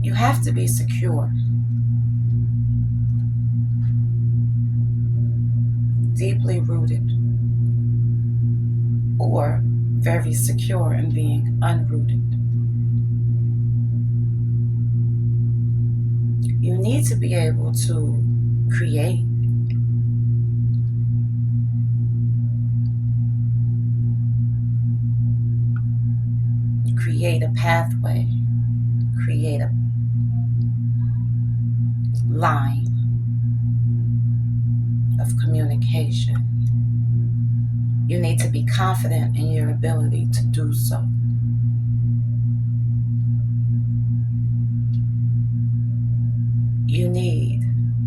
You have to be secure, deeply rooted, or very secure in being unrooted. You need to be able to create, create a pathway, create a line of communication. You need to be confident in your ability to do so. You need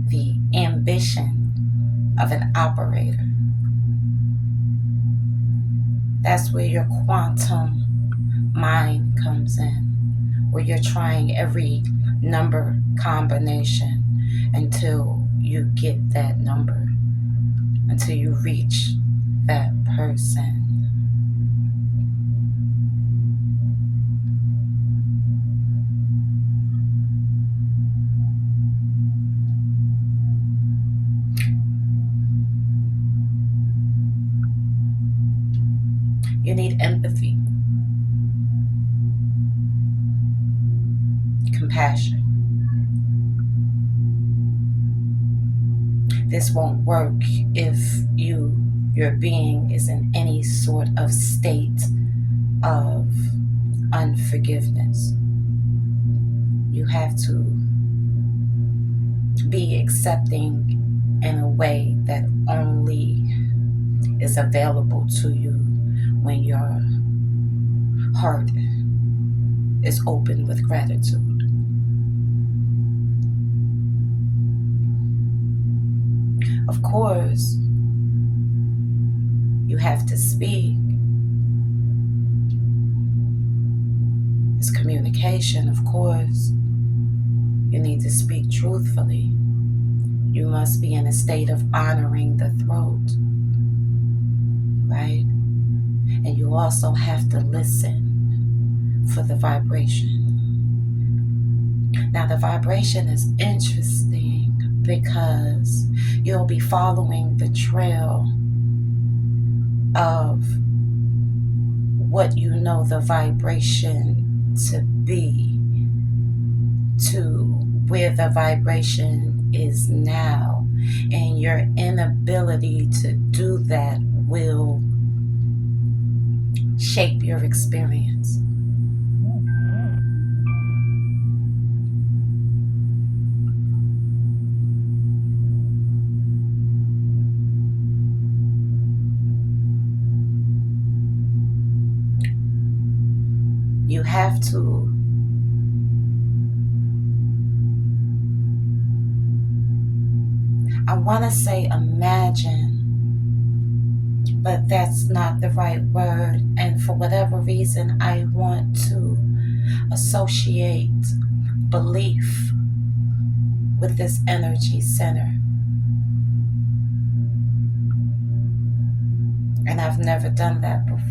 the ambition of an operator. That's where your quantum mind comes in, where you're trying every number combination until you get that number, until you reach that person. You need empathy, compassion. This won't work if your being is in any sort of state of unforgiveness. You have to be accepting in a way that only is available to you when your heart is open with gratitude. Of course, you have to speak. It's communication, of course. You need to speak truthfully. You must be in a state of honoring the throat, right? And you also have to listen for the vibration. Now, the vibration is interesting because you'll be following the trail of what you know the vibration to be, to where the vibration is now. And your inability to do that will shape your experience. You have to I want to say imagine, but that's not the right word. And for whatever reason, I want to associate belief with this energy center. And I've never done that before.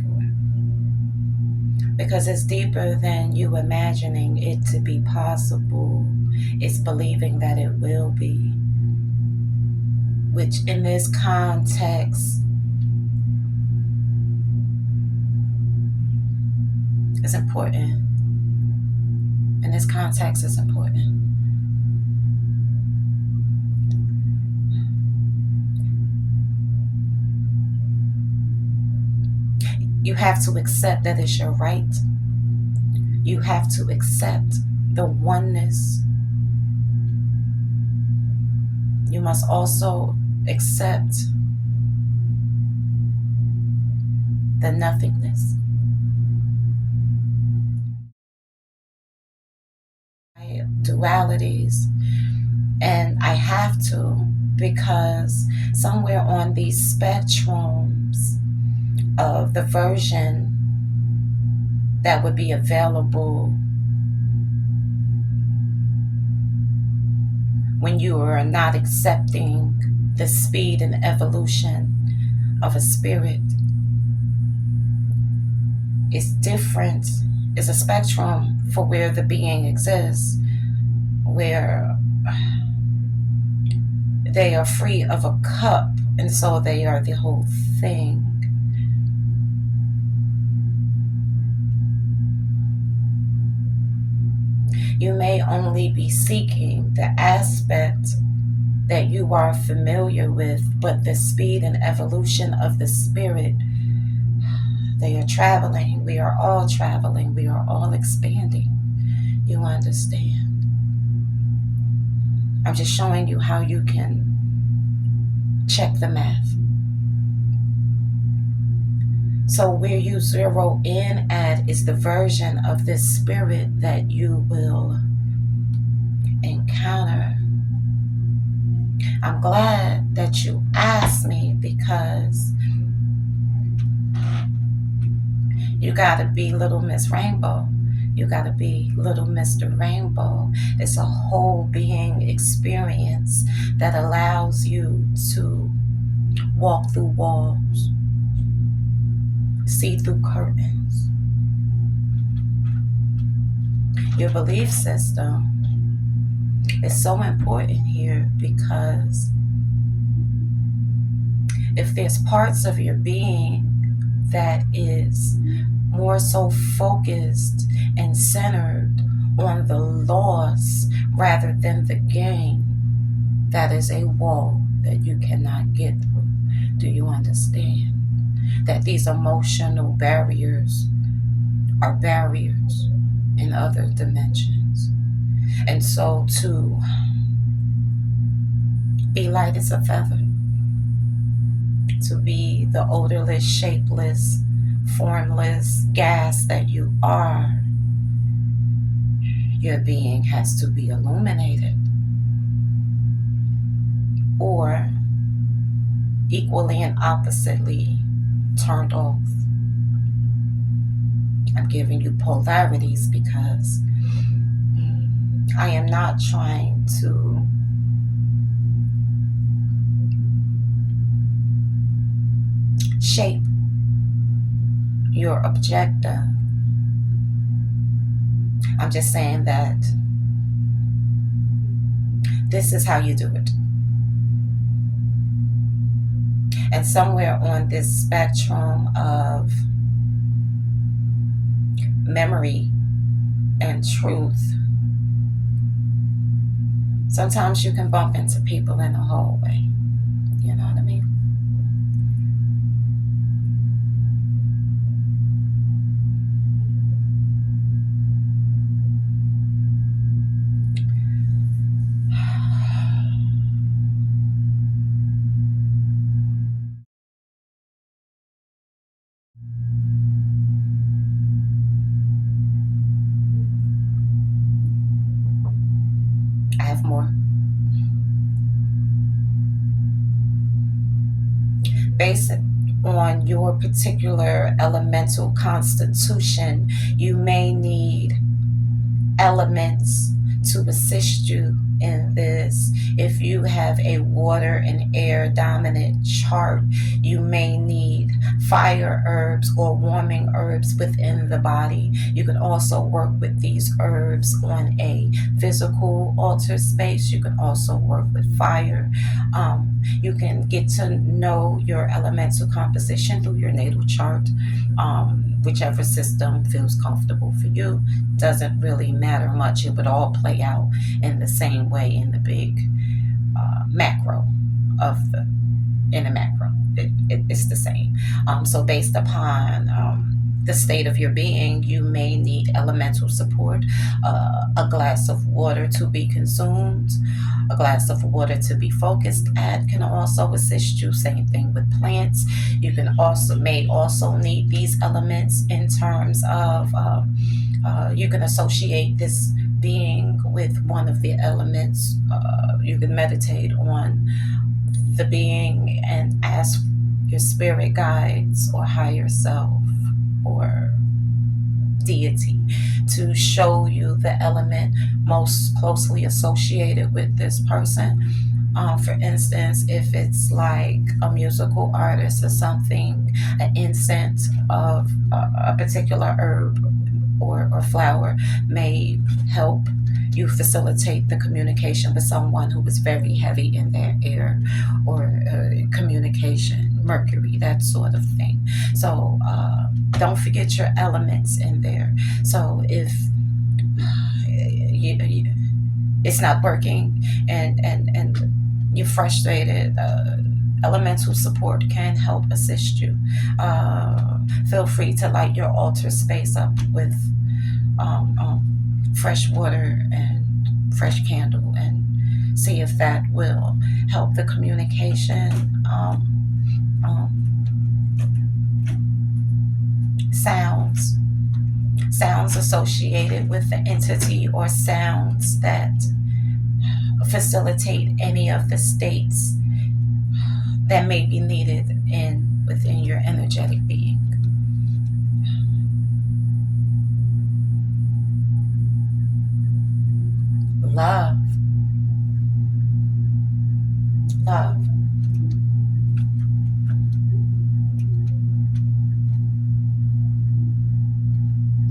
Because it's deeper than you imagining it to be possible. It's believing that it will be. Which in this context is important. In this context is important. You have to accept that it's your right. You have to accept the oneness. You must also accept the nothingness. Dualities. And I have to, because somewhere on these spectrums of the version that would be available when you are not accepting The speed and evolution of a spirit is different, is a spectrum for where the being exists, where they are free of a cup, and so they are the whole thing. You may only be seeking the aspect that you are familiar with, but the speed and evolution of the spirit, they are traveling. We are all traveling. We are all expanding. You understand? I'm just showing you how you can check the math. So where you zero in at is the version of this spirit that you will encounter. I'm glad that you asked me, because you gotta be Little Miss Rainbow. You gotta be Little Mr. Rainbow. It's a whole being experience that allows you to walk through walls, see through curtains. Your belief system is so important here, because if there's parts of your being that is more so focused and centered on the loss rather than the gain, that is a wall that you cannot get through. Do you understand that these emotional barriers are barriers in other dimensions? And so to be light as a feather, to be the odorless, shapeless, formless gas that you are, your being has to be illuminated, or equally and oppositely turned off. I'm giving you polarities because I am not trying to shape your objective. I'm just saying that this is how you do it. And somewhere on this spectrum of memory and truth, sometimes you can bump into people in the hallway. You know what I mean? I have more. Based on your particular elemental constitution, you may need elements to assist you in this. If you have a water and air dominant chart, you may need fire herbs or warming herbs within the body. You can also work with these herbs on a physical altar space. You can also work with fire. You can get to know your elemental composition through your natal chart. Whichever system feels comfortable for you. Doesn't really matter much. It would all play out in the same way in the big macro of in the macro. It's the same. So based upon the state of your being, you may need elemental support, a glass of water to be consumed, a glass of water to be focused at can also assist you. Same thing with plants. You may also need these elements in terms of you can associate this being with one of the elements. You can meditate on the being and ask your spirit guides or higher self or deity to show you the element most closely associated with this person. For instance, if it's like a musical artist or something, an incense of a particular herb or flower may help you facilitate the communication with someone who is very heavy in their air or communication, Mercury, that sort of thing. So don't forget your elements in there. So if it's not working and you're frustrated, elemental support can help assist you. Feel free to light your altar space up with fresh water and fresh candle and see if that will help the communication. Sounds associated with the entity or sounds that facilitate any of the states that may be needed within your energetic being. Love.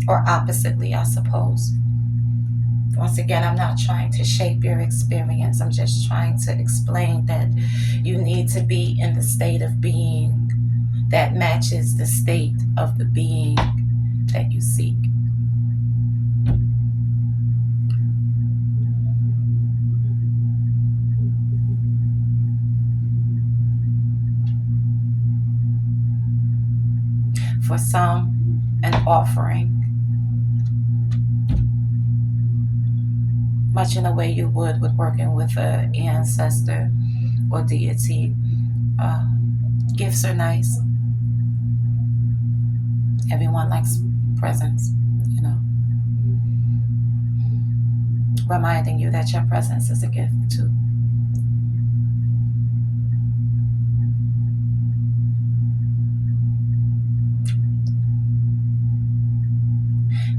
Or oppositely, I suppose. Once again, I'm not trying to shape your experience. I'm just trying to explain that you need to be in the state of being that matches the state of the being that you seek. For some, an offering, much in the way you would with working with an ancestor or deity. Gifts are nice. Everyone likes presents, reminding you that your presence is a gift too.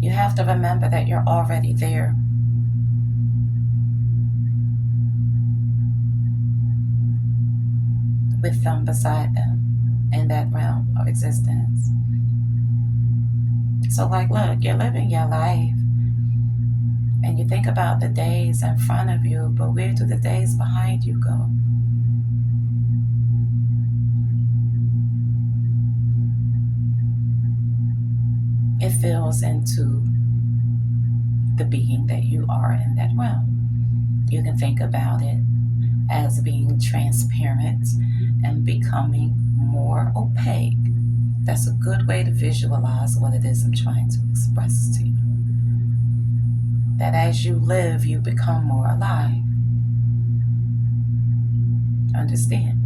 You have to remember that you're already there. With them, beside them, in that realm of existence. So look, you're living your life and you think about the days in front of you, but where do the days behind you go? It fills into the being that you are in that realm. You can think about it as being transparent and becoming more opaque. That's a good way to visualize what it is I'm trying to express to you. That as you live, you become more alive. Understand?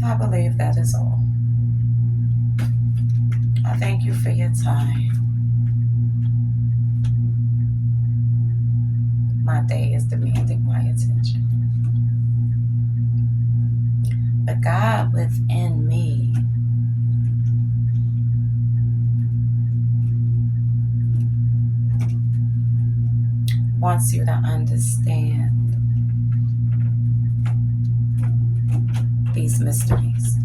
I believe that is all. I thank you for your time. My day is demanding my attention. But God within me wants you to understand these mysteries.